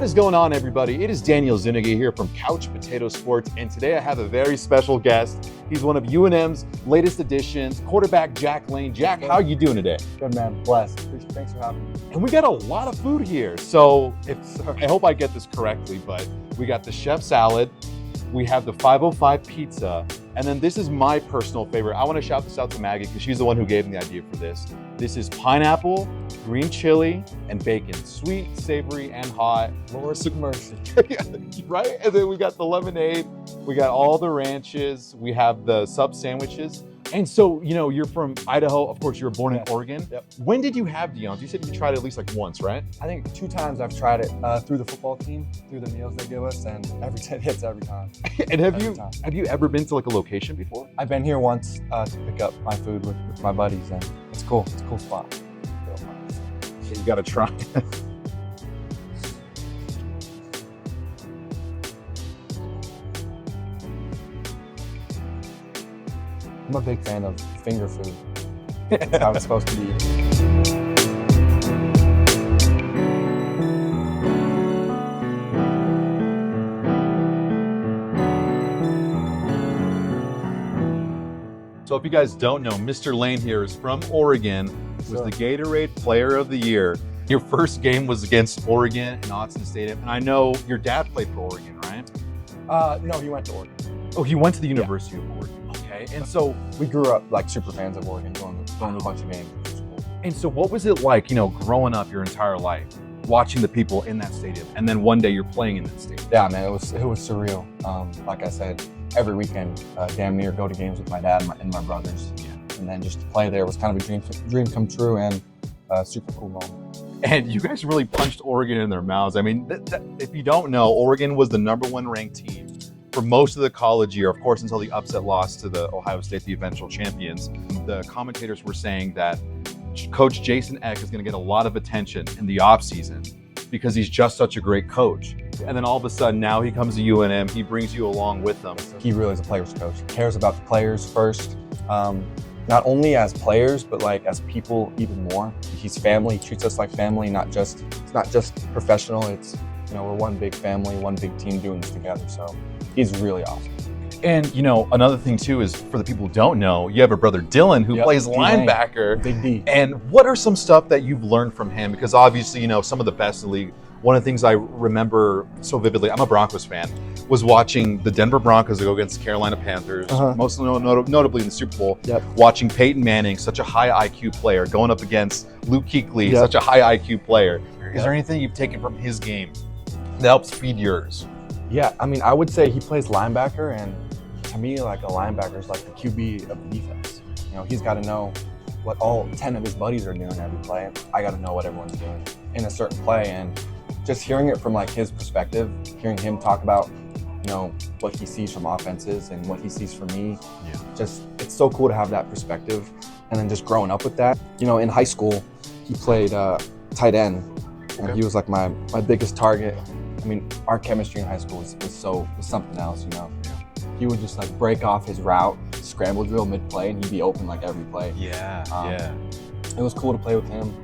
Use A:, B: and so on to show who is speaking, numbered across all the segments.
A: What is going on, everybody? It is Daniel Zuniga here from Couch Potato Sports, and today I have a very special guest. He's one of UNM's latest additions, quarterback Jack Layne. Jack, how are you doing today?
B: Good, man. Blessed. Thanks for having me.
A: And we got a lot of food here. So I hope I get this correctly, but we got the chef salad, we have the 505 pizza, and then this is my personal favorite. I want to shout this out to Maggie because she's the one who gave me the idea for this. This is pineapple, green chili, and bacon. Sweet, savory, and hot.
B: Lord of mercy.
A: Right? And then we got the lemonade. We got all the ranches. We have the sub sandwiches. And so, you know, you're from Idaho. Of course, you were born in Oregon.
B: Yep.
A: When did you have Dion's? You said you tried it at least like once, right?
B: I think 2 times I've tried it through the football team, through the meals they give us, and it hits every time.
A: And have you ever been to like a location before?
B: I've been here once to pick up my food with my buddies, and it's cool. It's a cool spot.
A: You got to try.
B: I'm a big fan of finger food. That's how it's supposed to be.
A: So if you guys don't know, Mr. Layne here is from Oregon, was the Gatorade Player of the Year. Your first game was against Oregon in Autzen Stadium. And I know your dad played for Oregon, right?
B: No, he went to Oregon.
A: Oh, he went to the University of Oregon. Okay, and so
B: we grew up like super fans of Oregon, going to a bunch of games.
A: And so what was it like, you know, growing up your entire life, watching the people in that stadium, and then one day you're playing in that stadium?
B: Yeah, man, it was surreal. Like I said, every weekend, damn near go to games with my dad and my brothers. Yeah. And then just to play there was kind of a dream come true, and a super cool moment.
A: And you guys really punched Oregon in their mouths. I mean, if you don't know, Oregon was the #1 ranked team for most of the college year, of course, until the upset loss to the Ohio State, the eventual champions. The commentators were saying that Coach Jason Eck is going to get a lot of attention in the offseason because he's just such a great coach. And then all of a sudden, now he comes to UNM, he brings you along with him.
B: He really is a player's coach. He cares about the players first, not only as players, but like as people even more. He's family, he treats us like family, it's not just professional, it's, you know, we're one big family, one big team doing this together. So he's really awesome.
A: And, you know, another thing too is, for the people who don't know, you have a brother Dylan who plays linebacker.
B: Big D.
A: And what are some stuff that you've learned from him? Because obviously, you know, some of the best in the league. One of the things I remember so vividly, I'm a Broncos fan, was watching the Denver Broncos go against the Carolina Panthers, most notably in the Super Bowl, watching Peyton Manning, such a high IQ player, going up against Luke Kuechly, such a high IQ player. Is there anything you've taken from his game that helps feed yours?
B: Yeah, I mean, I would say he plays linebacker, and to me, like a linebacker is like the QB of the defense. You know, he's got to know what all 10 of his buddies are doing every play. I got to know what everyone's doing in a certain play, and just hearing it from like his perspective, hearing him talk about, you know, what he sees from offenses and what he sees from me. Just, it's so cool to have that perspective. And then just growing up with that, you know, in high school, he played tight end, and he was like my biggest target. I mean, our chemistry in high school was something else, you know. He would just like break off his route, scramble drill mid-play, and he'd be open like every play. It was cool to play with him.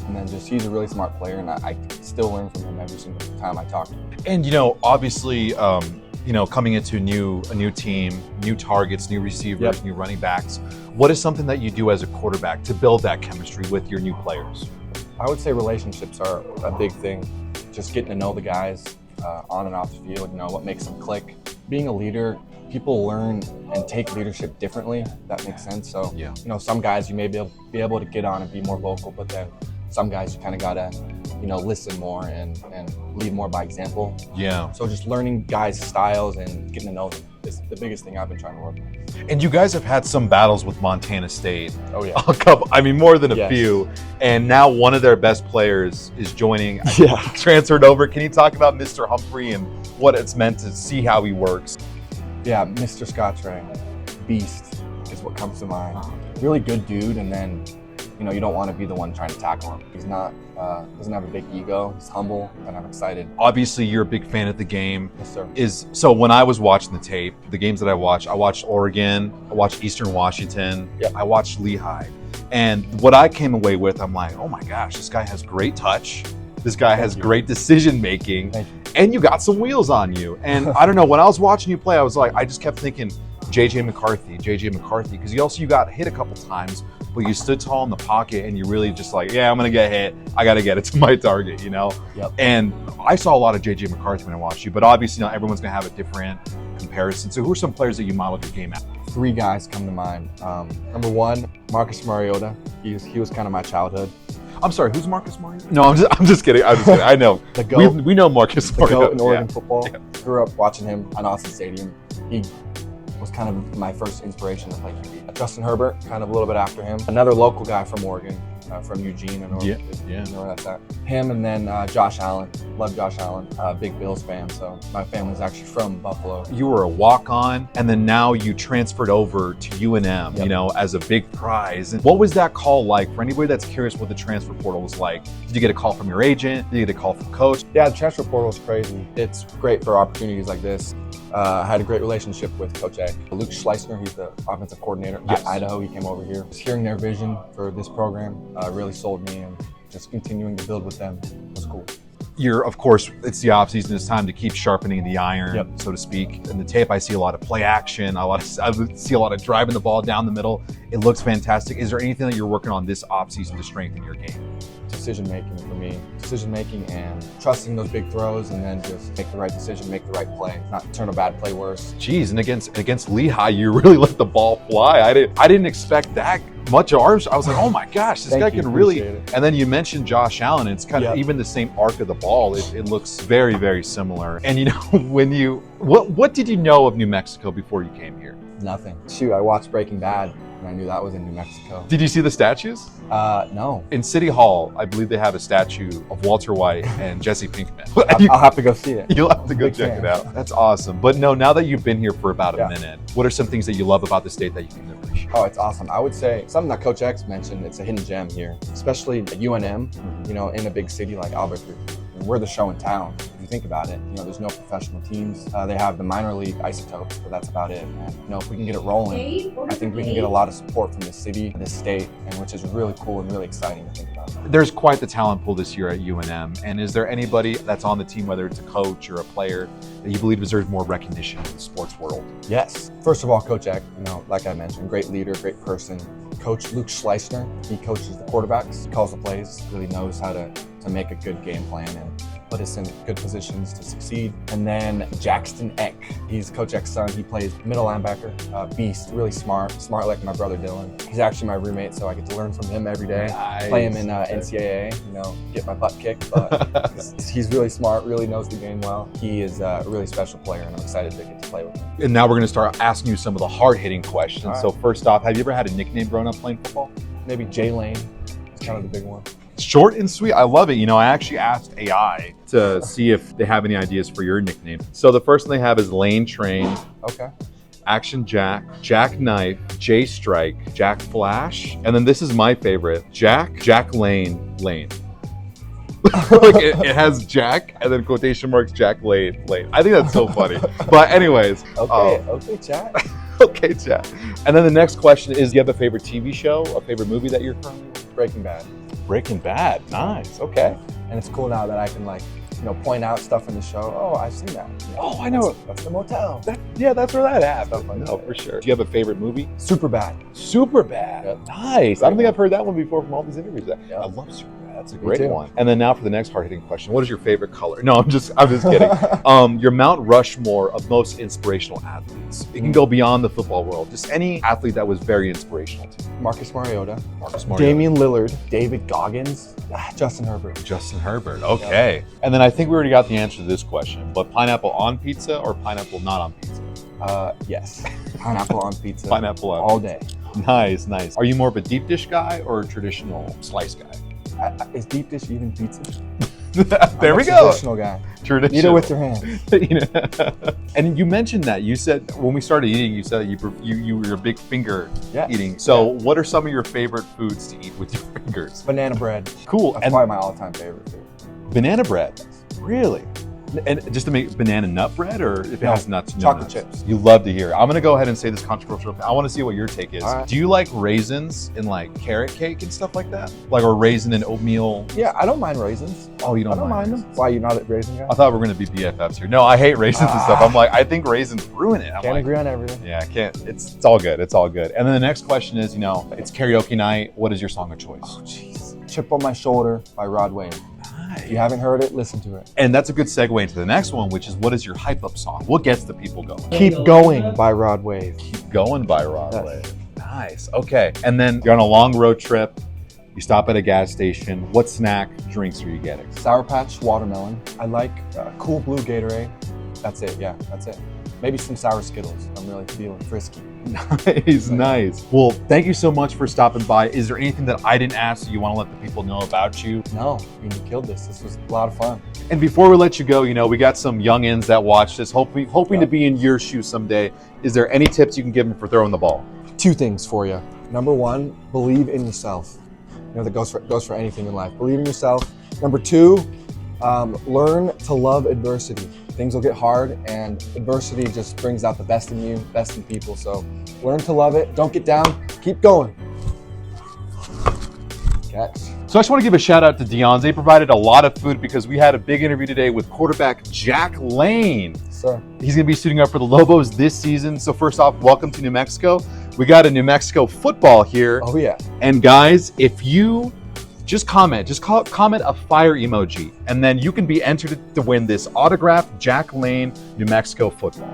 B: And then just, he's a really smart player, and I still learn from him every single time I talk to him.
A: And, you know, obviously, you know, coming into a new team, new targets, new receivers, new running backs, what is something that you do as a quarterback to build that chemistry with your new players?
B: I would say relationships are a big thing. Just getting to know the guys on and off the field, you know, what makes them click. Being a leader, people learn and take leadership differently, if that makes sense. So, you know, some guys you may be able to get on and be more vocal, but then some guys you kind of gotta, you know, listen more and lead more by example. So just learning guys' styles and getting to know them is the biggest thing I've been trying to work on.
A: And you guys have had some battles with Montana State.
B: Oh yeah.
A: A couple, I mean, more than a few. And now one of their best players is joining, transferred over. Can you talk about Mr. Humphrey and what it's meant to see how he works?
B: Yeah, Mr. Scottrang, beast is what comes to mind. Really good dude, and then, you know, you don't want to be the one trying to tackle him. He's not, doesn't have a big ego. He's humble, and I'm excited.
A: Obviously, you're a big fan of the game.
B: Yes, sir.
A: So when I was watching the tape, the games that I watched Oregon, I watched Eastern Washington, I watched Lehigh. And what I came away with, I'm like, oh my gosh, this guy has great touch. This guy has
B: you.
A: great decision making,
B: Thank you.
A: and you got some wheels on you. And I don't know, when I was watching you play, I just kept thinking, JJ McCarthy, because you got hit a couple times, but you stood tall in the pocket and you really just like, yeah, I'm gonna get hit. I gotta get it to my target, you know?
B: Yep.
A: And I saw a lot of JJ McCarthy when I watched you, but obviously not everyone's gonna have a different comparison. So who are some players that you modeled your game at?
B: 3 guys come to mind. Number 1, Marcus Mariota. He was kind of my childhood.
A: I'm sorry, who's Marcus Mariota? No, I'm just kidding. I know.
B: The GOAT.
A: We know Marcus
B: The
A: Mariota.
B: GOAT in Oregon
A: Yeah.
B: football.
A: Yeah.
B: Grew up watching him on Austin Stadium. He was kind of my first inspiration to play QB. Justin Herbert, kind of a little bit after him. Another local guy from Oregon, from Eugene. I know
A: Yeah.
B: you know where that's at. Him, and then Josh Allen. Love Josh Allen. Big Bills fan, so my family's actually from Buffalo.
A: You were a walk-on, and then now you transferred over to UNM,
B: Yep.
A: you know, as a big prize. And what was that call like? For anybody that's curious what the transfer portal was like, did you get a call from your agent? Did you get a call from coach?
B: Yeah, the transfer portal is crazy. It's great for opportunities like this. I had a great relationship with Coach Egg. Luke Schleissner, he's the offensive coordinator
A: Yes.
B: at Idaho. He came over here. Just hearing their vision for this program really sold me, and just continuing to build with them was cool.
A: Of course, it's the off season. It's time to keep sharpening the iron,
B: Yep.
A: so to speak. In the tape, I see a lot of play action. I see a lot of driving the ball down the middle. It looks fantastic. Is there anything that you're working on this off season to strengthen your game?
B: Decision making for me. Decision making and trusting those big throws, and then just make the right decision, make the right play, not turn a bad play worse.
A: Geez, and against Lehigh, you really let the ball fly. I didn't expect that much arms. I was like, oh my gosh, this
B: Thank
A: guy
B: you,
A: can really.
B: appreciate it.
A: And then you mentioned Josh Allen. It's kind of
B: Yep.
A: even the same arc of the ball. It looks very, very similar. And you know, what did you know of New Mexico before you came here?
B: Nothing. Shoot, I watched Breaking Bad, and I knew that was in New Mexico.
A: Did you see the statues?
B: No.
A: In City Hall, I believe they have a statue of Walter White and Jesse Pinkman.
B: I'll have to go see it.
A: You'll have to go
B: Big
A: check
B: fan.
A: it out. That's awesome. But no, now that you've been here for about a
B: Yeah.
A: minute, what are some things that you love about the state that you can appreciate?
B: Oh, it's awesome. I would say something that Coach X mentioned, it's a hidden gem here, especially at UNM, you know, in a big city like Albuquerque. We're the show in town. If you think about it, you know, there's no professional teams. They have the minor league isotopes, but that's about it. And, you know, if we can get it rolling, I think we can get a lot of support from this city, this state, and which is really cool and really exciting to think about.
A: There's quite the talent pool this year at UNM. And is there anybody that's on the team, whether it's a coach or a player, that you believe deserves more recognition in the sports world?
B: Yes. First of all, Coach Eck, you know, like I mentioned, great leader, great person. Coach Luke Schleissner, he coaches the quarterbacks, calls the plays, really knows how to make a good game plan and put us in good positions to succeed. And then Jackson Eck, he's Coach Eck's son. He plays middle linebacker, beast, really smart like my brother Dylan. He's actually my roommate, so I get to learn from him every day.
A: Nice.
B: Play him in NCAA, you know, get my butt kicked, but he's really smart, really knows the game well. He is a really special player, and I'm excited to get to play with him.
A: And now we're going to start asking you some of the hard-hitting questions.
B: All right.
A: So first off, have you ever had a nickname growing up playing football?
B: Maybe Jay Layne is kind of the big one.
A: Short and sweet. I love it. You know, I actually asked AI to see if they have any ideas for your nickname. So the first one they have is Lane Train,
B: Okay.
A: Action Jack, Jack Knife, J Strike, Jack Flash, and then this is my favorite, Jack Layne. Like it has Jack and then quotation marks Jack Layne. I think that's so funny. But anyways,
B: Okay, chat.
A: okay, Jack. And then the next question is, do you have a favorite TV show, a favorite movie that you're currently watching?
B: Breaking Bad.
A: Breaking Bad. Nice. Okay.
B: And it's cool now that I can, like, you know, point out stuff in the show. Oh, I've seen that. Yeah,
A: Oh, I know.
B: That's the motel.
A: That's where that happened.
B: Stuff like
A: No,
B: that.
A: for sure. Do you have a favorite movie?
B: Super bad.
A: Super Bad.
B: Yep.
A: Nice. I don't think I've heard that one before from all these interviews.
B: Yeah.
A: I love Super Bad. That's a
B: Me
A: great
B: too.
A: one. And then now for the next hard-hitting question. What is your favorite color? No, I'm just kidding. Your Mount Rushmore of most inspirational athletes. It can go beyond the football world. Just any athlete that was very inspirational to you.
B: Marcus Mariota.
A: Marcus Mariota.
B: Damian Lillard. David Goggins. Justin Herbert.
A: Justin Herbert. Okay. And then I think we already got the answer to this question. But pineapple on pizza or pineapple not on pizza?
B: Yes. Pineapple on pizza.
A: Pineapple on
B: all day.
A: Nice, nice. Are you more of a deep dish guy or a traditional slice guy?
B: Is deep dish even pizza?
A: There
B: I'm
A: we
B: a
A: go.
B: Traditional guy.
A: Traditional.
B: Eat it with your hands.
A: And you mentioned that. You said when we started eating, you said you were a big finger
B: Yes.
A: eating. So what are some of your favorite foods to eat with your fingers?
B: Banana bread.
A: Cool.
B: That's
A: And
B: probably my all-time favorite food.
A: banana bread. Really? And just to make banana nut bread, or if it
B: No,
A: has nuts, no
B: chocolate
A: nuts?
B: chips.
A: You love to hear it. I'm gonna go ahead and say this controversial. I want to see what your take is.
B: All right.
A: Do you like raisins in like carrot cake and stuff like that? Like, or raisin and oatmeal?
B: Yeah, I don't mind raisins.
A: Oh, you don't,
B: I don't mind them. Why, you not a raisin guy?
A: I thought we were gonna be BFFs here. No, I hate raisins and stuff. I'm like, I think raisins ruin it. I'm
B: Can't
A: like,
B: agree on everything.
A: yeah, I can't. It's all good. It's all good. And then the next question is, it's karaoke night. What is your song of choice?
B: Oh, jeez. Chip on My Shoulder by Rod Wayne. If you haven't heard it, listen to it.
A: And that's a good segue into the next one, which is, what is your hype up song? What gets the people going?
B: Keep Going by Rod Wave.
A: Keep Going by Rod
B: Yes.
A: Wave. Nice. Okay. And then you're on a long road trip. You stop at a gas station. What snack, drinks are you getting?
B: Sour Patch Watermelon. I like Cool Blue Gatorade. That's it. Yeah, that's it. Maybe some sour Skittles. I'm really feeling frisky.
A: Nice, nice. Well, thank you so much for stopping by. Is there anything that I didn't ask that you want to let the people know about you?
B: No, you killed this. This was a lot of fun.
A: And before we let you go, we got some youngins that watch this, hoping to be in your shoes someday. Is there any tips you can give them for throwing the ball?
B: 2 things for you. Number 1, believe in yourself. That goes for anything in life. Believe in yourself. Number 2, learn to love adversity. Things will get hard, and adversity just brings out the best in you, best in people. So learn to love it. Don't get down. Keep going. Catch.
A: So I just want to give a shout out to Dion. They provided a lot of food because we had a big interview today with quarterback Jack Layne.
B: Sir.
A: He's going to be suiting up for the Lobos this season. So first off, welcome to New Mexico. We got a New Mexico football here.
B: Oh yeah.
A: And guys, if you just comment a fire emoji, and then you can be entered to win this autographed Jack Layne New Mexico football.